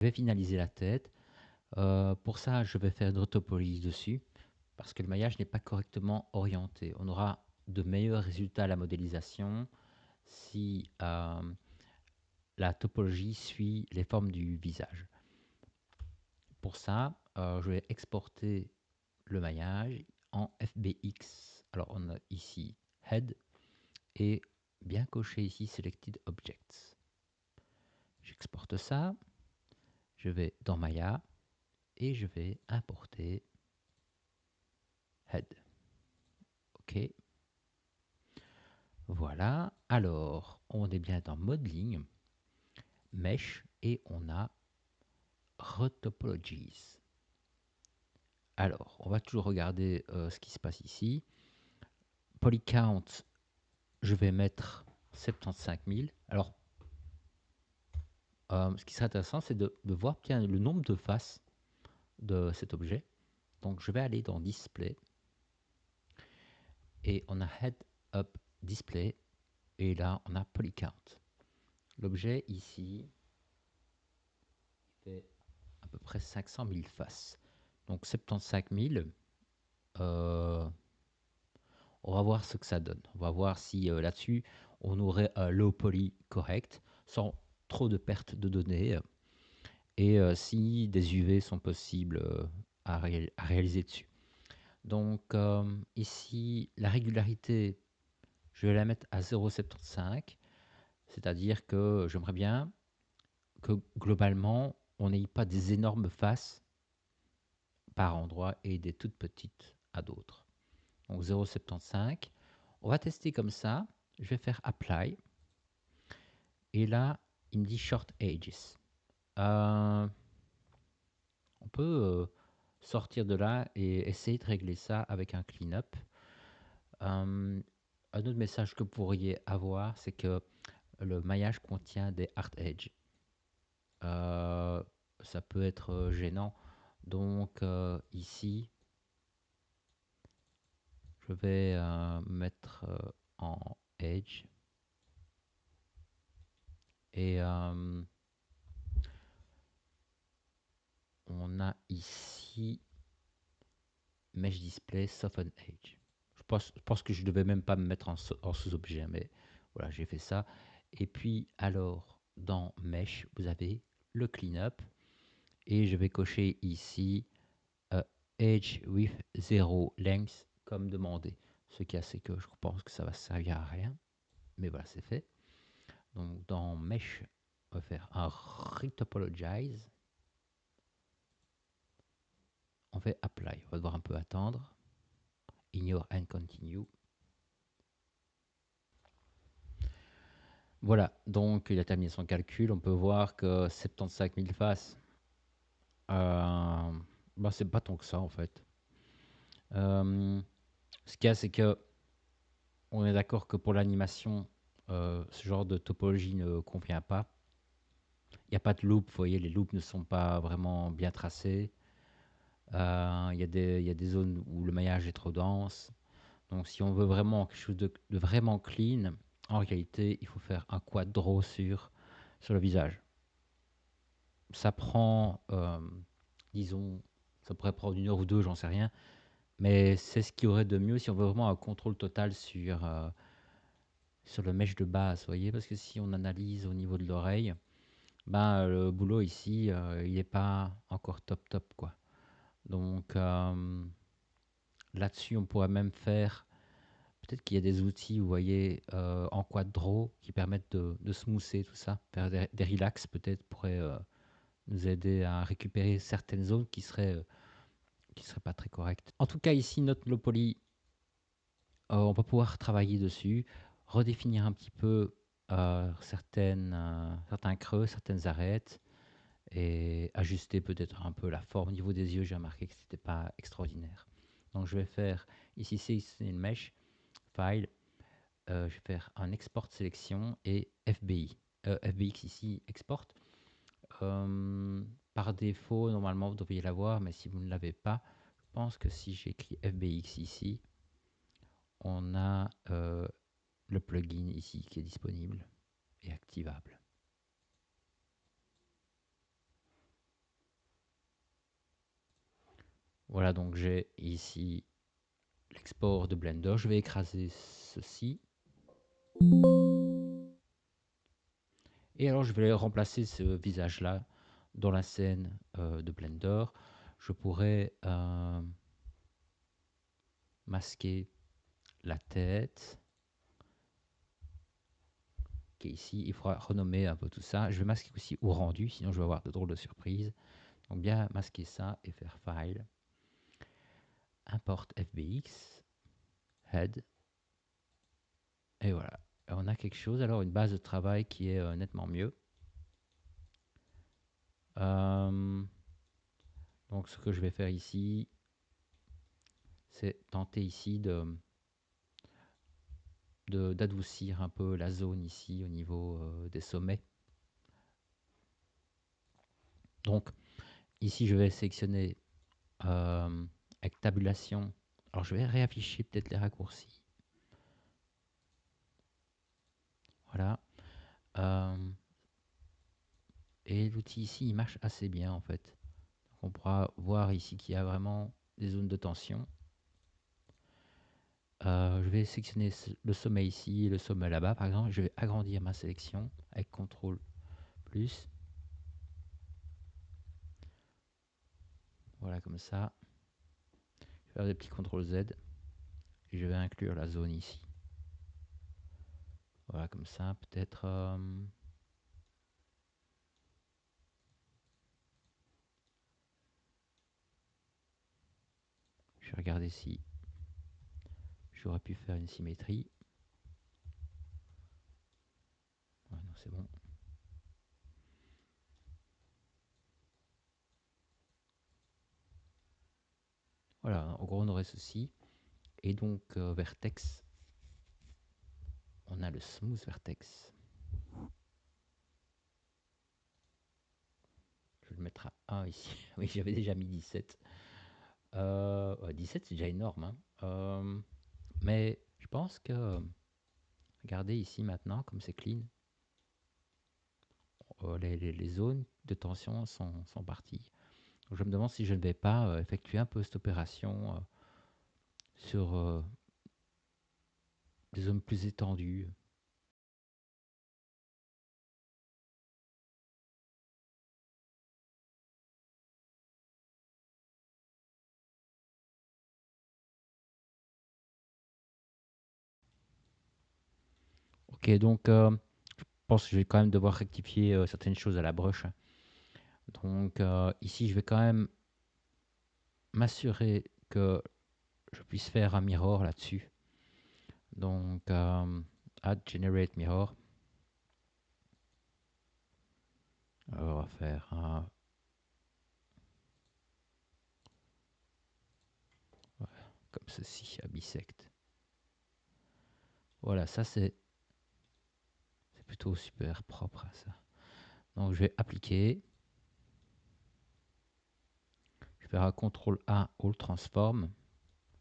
Je vais finaliser la tête. Pour ça, je vais faire une topolyse dessus parce que le maillage n'est pas correctement orienté. On aura de meilleurs résultats à la modélisation si la topologie suit les formes du visage. Pour ça, je vais exporter le maillage en FBX. Alors, on a ici Head et bien coché ici Selected Objects. J'exporte ça. Je vais dans Maya et je vais importer Head. OK. Voilà. Alors, on est bien dans Modeling, Mesh et on a Retopologies. Alors, on va toujours regarder ce qui se passe ici. Polycount, je vais mettre 75 000. Alors, ce qui serait intéressant, c'est de voir bien le nombre de faces de cet objet. Donc, je vais aller dans Display et on a Head Up Display et là, on a Polycount. L'objet ici fait à peu près 500 000 faces. Donc 75 000, on va voir ce que ça donne. On va voir si là-dessus, on aurait un low poly correct, sans trop de pertes de données, et si des UV sont possibles à réaliser dessus. Donc ici, la régularité, je vais la mettre à 0,75, c'est-à-dire que j'aimerais bien que globalement, on n'ait pas des énormes faces par endroit et des toutes petites à d'autres. Donc 0,75. On va tester comme ça. Je vais faire Apply. Et là, il me dit Short Edges. On peut sortir de là et essayer de régler ça avec un cleanup. Un autre message que vous pourriez avoir, c'est que le maillage contient des hard edges. Ça peut être gênant. Donc ici, je vais mettre en edge. Et on a ici Mesh Display Soften Edge. Je pense que je ne devais même pas me mettre en sous-objet, mais voilà, j'ai fait ça. Et puis, alors, dans Mesh, vous avez le cleanup. Et je vais cocher ici Edge with Zero Length, comme demandé. Ce qui est assez que je pense que ça va servir à rien. Mais voilà, c'est fait. Donc, dans Mesh, on va faire un Retopologize. On fait Apply. On va devoir un peu attendre. Ignore and Continue. Voilà, donc il a terminé son calcul. On peut voir que 75 000 faces, bah, c'est pas tant que ça en fait. Ce qu'il y a, c'est que on est d'accord que pour l'animation, ce genre de topologie ne convient pas. Il n'y a pas de loop, vous voyez, les loops ne sont pas vraiment bien tracés. Il y a des zones où le maillage est trop dense. Donc si on veut vraiment quelque chose de vraiment clean, en réalité, il faut faire un quad draw sur le visage. Ça prend, disons, ça pourrait prendre 1 heure ou 2, j'en sais rien. Mais c'est ce qu'il y aurait de mieux si on veut vraiment un contrôle total sur le mesh de base, vous voyez. Parce que si on analyse au niveau de l'oreille, ben, le boulot ici, il n'est pas encore top top, quoi. Donc là-dessus, on pourrait même faire, peut-être qu'il y a des outils, vous voyez, en quad draw qui permettent de smoother tout ça. Faire des relax peut-être pourrait nous aider à récupérer certaines zones qui seraient pas très correctes. En tout cas, ici, notre low poly, on va pouvoir travailler dessus, redéfinir un petit peu certains creux, certaines arêtes, et ajuster peut-être un peu la forme. Au niveau des yeux, j'ai remarqué que c'était pas extraordinaire. Donc je vais faire, ici c'est une mesh, file, je vais faire un export sélection et FBI. FBX ici, export. Par défaut, normalement, vous devriez l'avoir, mais si vous ne l'avez pas, je pense que si j'écris FBX ici, on a le plugin ici qui est disponible et activable. Voilà, donc j'ai ici l'export de Blender. Je vais écraser ceci. Et alors, je vais remplacer ce visage-là dans la scène de Blender. Je pourrais masquer la tête qui est ici. Il faudra renommer un peu tout ça. Je vais masquer aussi au rendu, sinon je vais avoir de drôles de surprises. Donc bien masquer ça et faire File, Import FBX, Head. Et voilà. On a quelque chose, alors une base de travail qui est nettement mieux. Donc ce que je vais faire ici, c'est tenter ici d'adoucir un peu la zone ici au niveau des sommets. Donc ici je vais sélectionner avec tabulation. Alors je vais réafficher peut-être les raccourcis. Voilà. Et l'outil ici il marche assez bien en fait. Donc, on pourra voir ici qu'il y a vraiment des zones de tension. Je vais sélectionner le sommet ici, le sommet là-bas par exemple. Je vais agrandir ma sélection avec CTRL plus. Voilà comme ça. Je vais faire des petits CTRL Z. Et je vais inclure la zone ici. Voilà comme ça. Peut-être... je vais regarder si j'aurais pu faire une symétrie. Ouais, non, c'est bon. Voilà, en gros on aurait ceci. Et donc vertex, on a le smooth vertex. Je vais le mettre à 1 ici. Oui, j'avais déjà mis 17. 17 c'est déjà énorme. Hein. Mais je pense que, regardez ici maintenant, comme c'est clean, les zones de tension sont parties. Donc, je me demande si je ne vais pas effectuer un peu cette opération sur des zones plus étendues. Ok, donc je pense que je vais quand même devoir rectifier certaines choses à la broche. Donc ici, je vais quand même m'assurer que je puisse faire un mirror là-dessus. Donc add generate mirror. Alors, on va faire un... Voilà, comme ceci, à bisect. Voilà, ça c'est plutôt super propre ça. Donc je vais appliquer. Je vais faire un CTRL A All Transform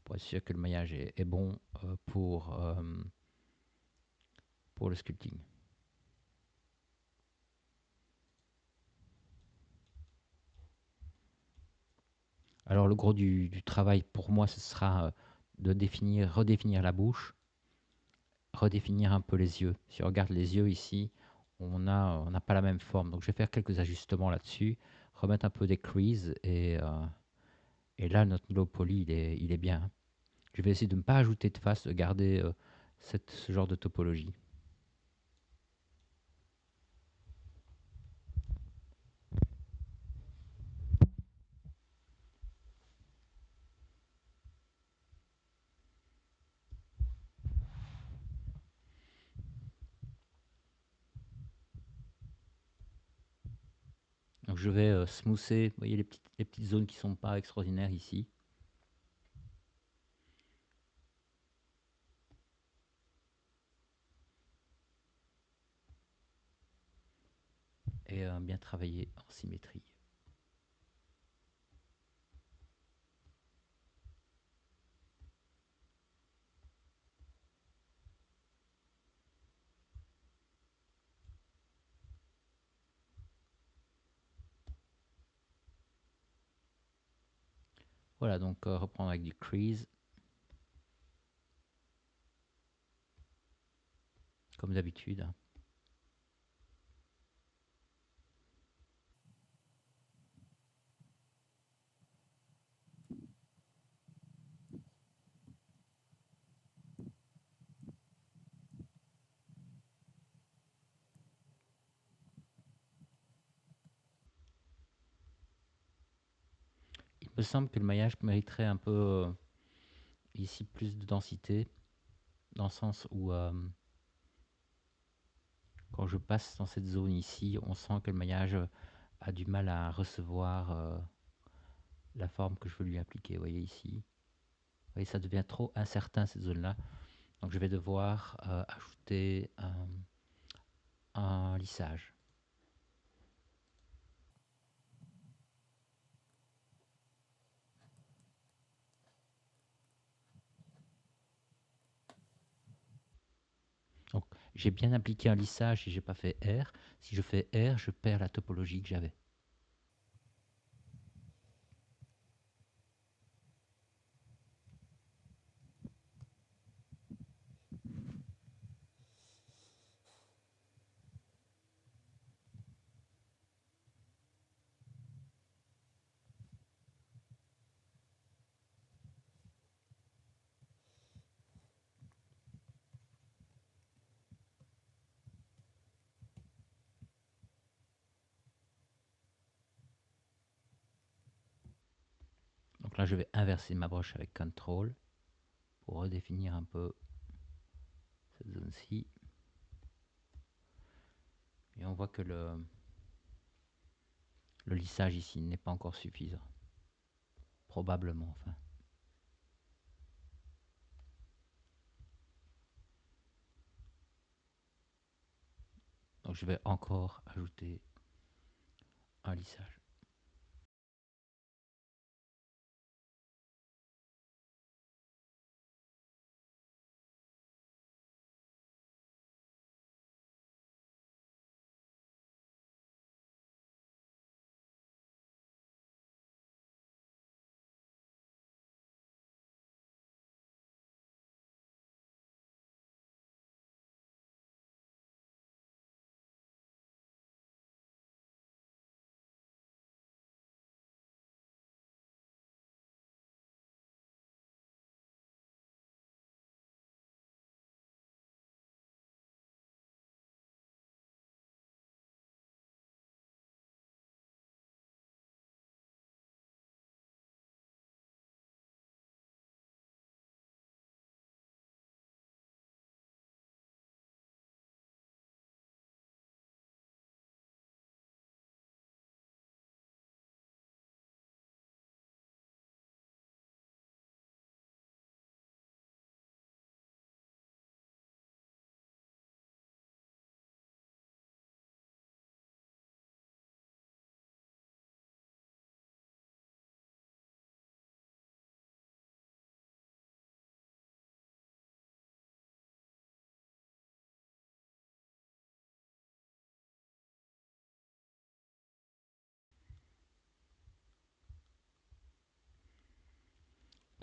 pour être sûr que le maillage est bon pour le sculpting. Alors le gros du travail pour moi, ce sera de redéfinir la bouche, redéfinir un peu les yeux. Si on regarde les yeux ici, on n'a pas la même forme. Donc je vais faire quelques ajustements là-dessus, remettre un peu des creases et là notre low poly il est bien. Je vais essayer de ne pas ajouter de face, de garder ce genre de topologie. Donc je vais smoother, vous voyez les petites zones qui ne sont pas extraordinaires ici. Et bien travailler en symétrie. Voilà, donc reprendre avec du crease, comme d'habitude. Il me semble que le maillage mériterait un peu ici plus de densité, dans le sens où quand je passe dans cette zone ici, on sent que le maillage a du mal à recevoir la forme que je veux lui appliquer. Vous voyez ici, vous voyez, ça devient trop incertain cette zone-là. Donc je vais devoir ajouter un lissage. Donc j'ai bien appliqué un lissage et j'ai pas fait R. Si je fais R, je perds la topologie que j'avais. Donc là, je vais inverser ma broche avec CTRL pour redéfinir un peu cette zone-ci. Et on voit que le lissage ici n'est pas encore suffisant. Probablement, enfin. Donc je vais encore ajouter un lissage.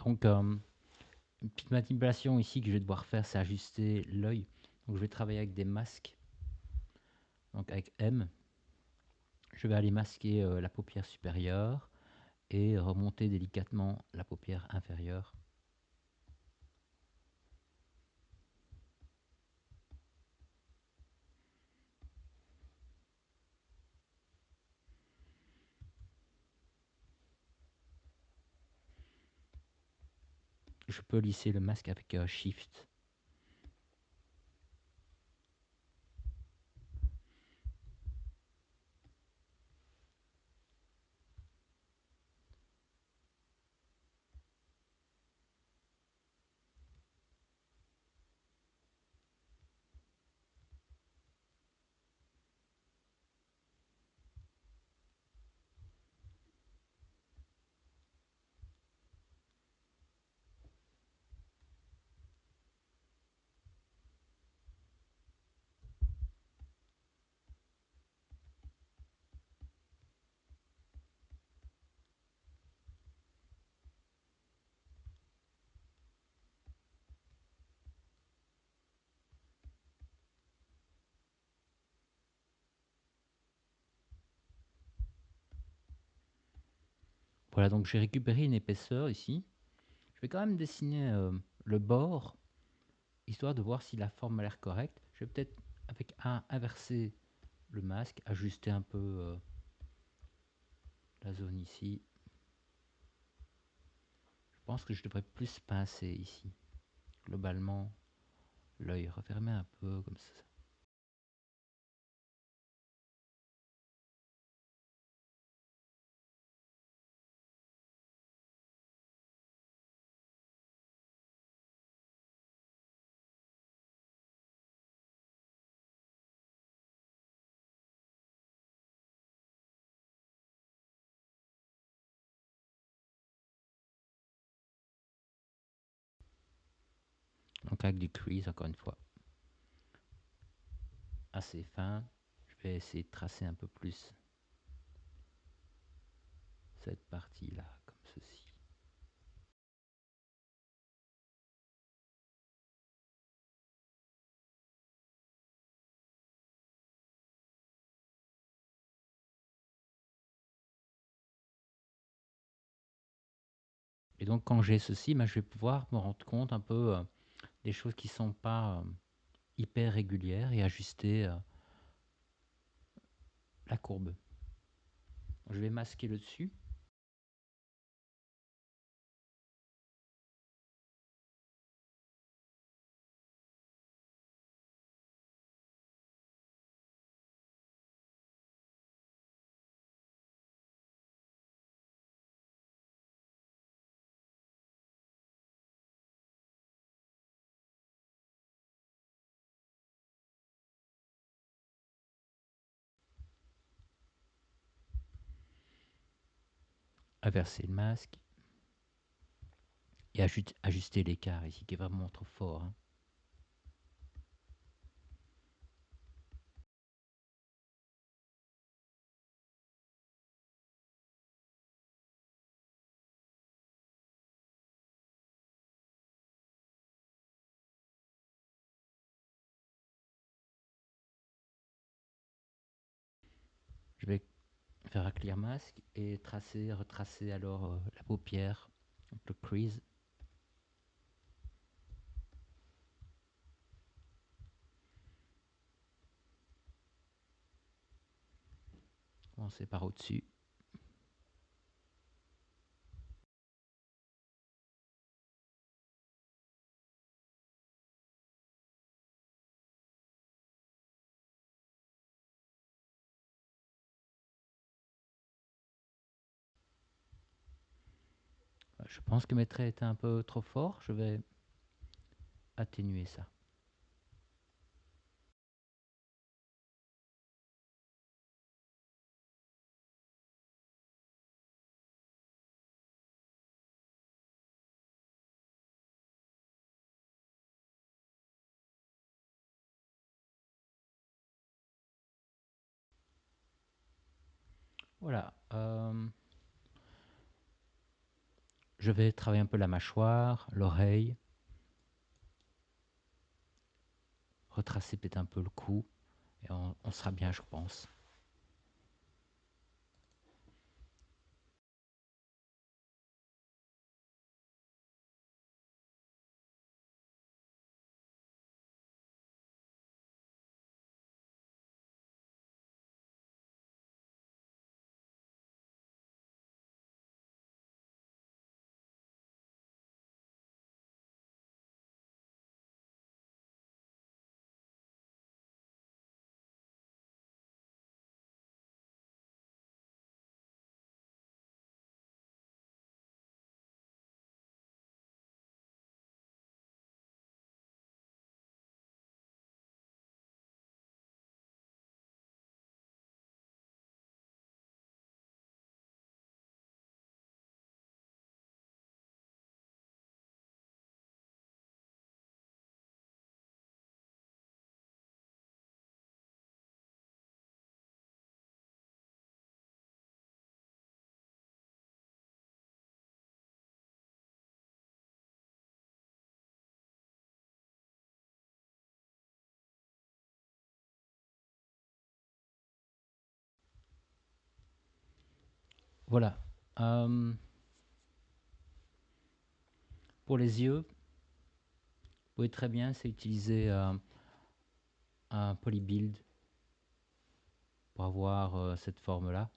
Donc une petite manipulation ici que je vais devoir faire, c'est ajuster l'œil. Donc je vais travailler avec des masques. Donc avec M, je vais aller masquer la paupière supérieure et remonter délicatement la paupière inférieure. Je peux lisser le masque avec Shift. Voilà, donc j'ai récupéré une épaisseur ici. Je vais quand même dessiner le bord, histoire de voir si la forme a l'air correcte. Je vais peut-être, avec inverser le masque, ajuster un peu la zone ici. Je pense que je devrais plus pincer ici. Globalement, l'œil refermé un peu comme ça. Donc avec du crease, encore une fois, assez fin. Je vais essayer de tracer un peu plus cette partie-là, comme ceci. Et donc quand j'ai ceci, je vais pouvoir me rendre compte un peu des choses qui ne sont pas hyper régulières et ajuster la courbe. Je vais masquer le dessus. Inverser le masque et ajuster l'écart ici qui est vraiment trop fort. Hein. Je vais faire un clear mask et tracer, retracer alors la paupière, donc le crease. Commencer par au-dessus. Je pense que mes traits étaient un peu trop forts. Je vais atténuer ça. Voilà. Je vais travailler un peu la mâchoire, l'oreille. Retracer peut-être un peu le cou. Et on sera bien, je pense. Voilà. Euh, pour les yeux, vous pouvez très bien c'est utiliser un polybuild pour avoir cette forme-là.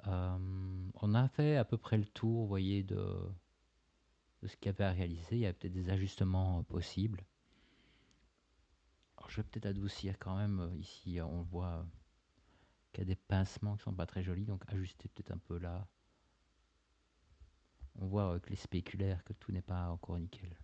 On a fait à peu près le tour, vous voyez, de ce qu'il y avait à réaliser. Il y a peut-être des ajustements possibles. Alors, je vais peut-être adoucir quand même. Ici, on voit qu'il y a des pincements qui sont pas très jolis, donc ajuster peut-être un peu là. On voit avec les spéculaires que tout n'est pas encore nickel.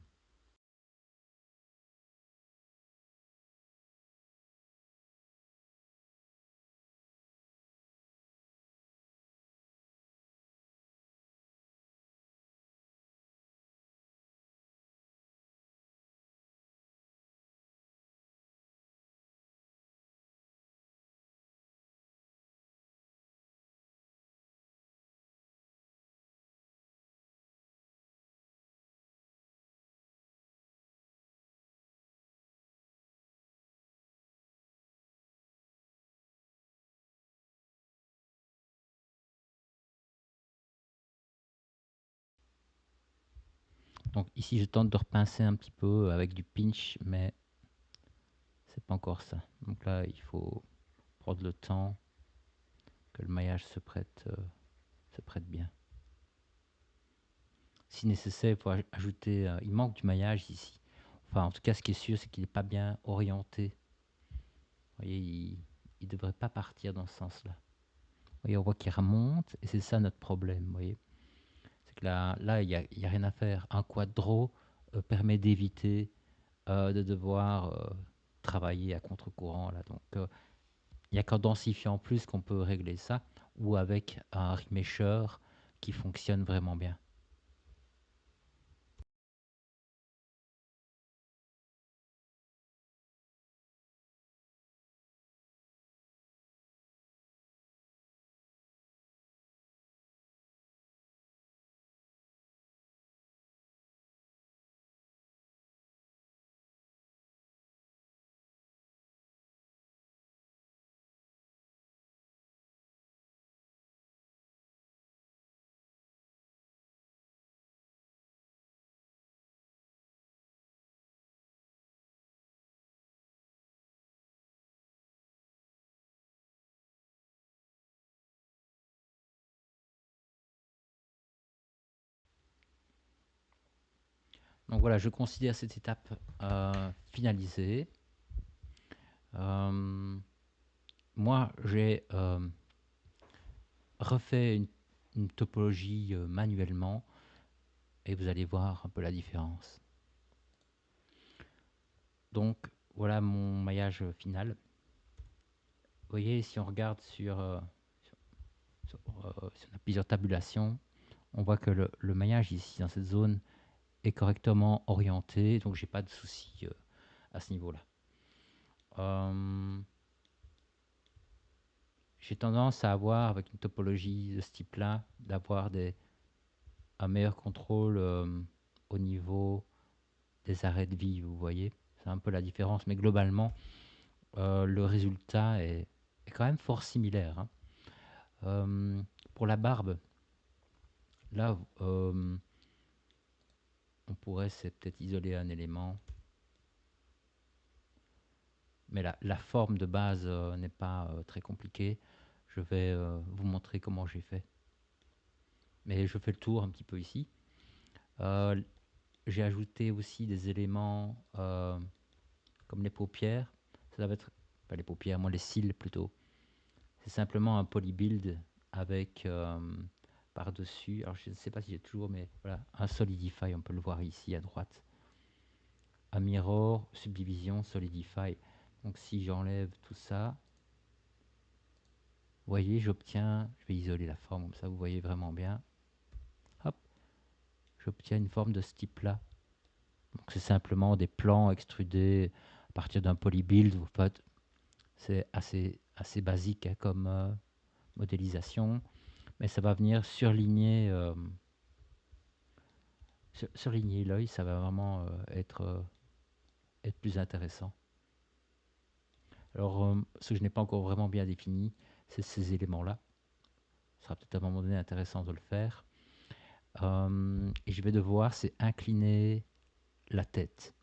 Donc ici, je tente de repincer un petit peu avec du pinch, mais c'est pas encore ça. Donc là, il faut prendre le temps que le maillage se prête bien. Si nécessaire, il faut ajouter. Il manque du maillage ici. Enfin, en tout cas, ce qui est sûr, c'est qu'il n'est pas bien orienté. Vous voyez, il ne devrait pas partir dans ce sens-là. Vous voyez, on voit qu'il remonte, et c'est ça notre problème. Vous voyez, c'est que là, il y a rien à faire. Un quadro permet d'éviter de devoir travailler à contre-courant. Là. Donc, il n'y a qu'en densifiant plus qu'on peut régler ça, ou avec un remesher qui fonctionne vraiment bien. Donc voilà, je considère cette étape finalisée. Moi, j'ai refait une topologie manuellement et vous allez voir un peu la différence. Donc voilà mon maillage final. Vous voyez, si on regarde si on a plusieurs tabulations, on voit que le maillage ici dans cette zone est correctement orienté, donc j'ai pas de souci à ce niveau-là. J'ai tendance à avoir, avec une topologie de ce type-là, d'avoir un meilleur contrôle au niveau des arrêts de vie, vous voyez. C'est un peu la différence, mais globalement, le résultat est quand même fort similaire. Hein. Pour la barbe, là, on pourrait peut-être isoler un élément, mais la forme de base n'est pas très compliquée. Je vais vous montrer comment j'ai fait. Mais je fais le tour un petit peu ici. Euh, j'ai ajouté aussi des éléments comme les paupières. Ça va être, pas les paupières, moi les cils plutôt. C'est simplement un polybuild avec par-dessus, alors je ne sais pas si j'ai toujours, mais voilà, un Solidify, on peut le voir ici à droite. Un mirror, subdivision, Solidify. Donc si j'enlève tout ça, vous voyez, j'obtiens, je vais isoler la forme comme ça, vous voyez vraiment bien. Hop, j'obtiens une forme de ce type-là. Donc c'est simplement des plans extrudés à partir d'un polybuild. En fait, c'est assez basique hein, comme modélisation, mais ça va venir surligner l'œil, ça va vraiment être plus intéressant. Alors, ce que je n'ai pas encore vraiment bien défini, c'est ces éléments-là. Ce sera peut-être à un moment donné intéressant de le faire. Et je vais devoir, c'est incliner la tête.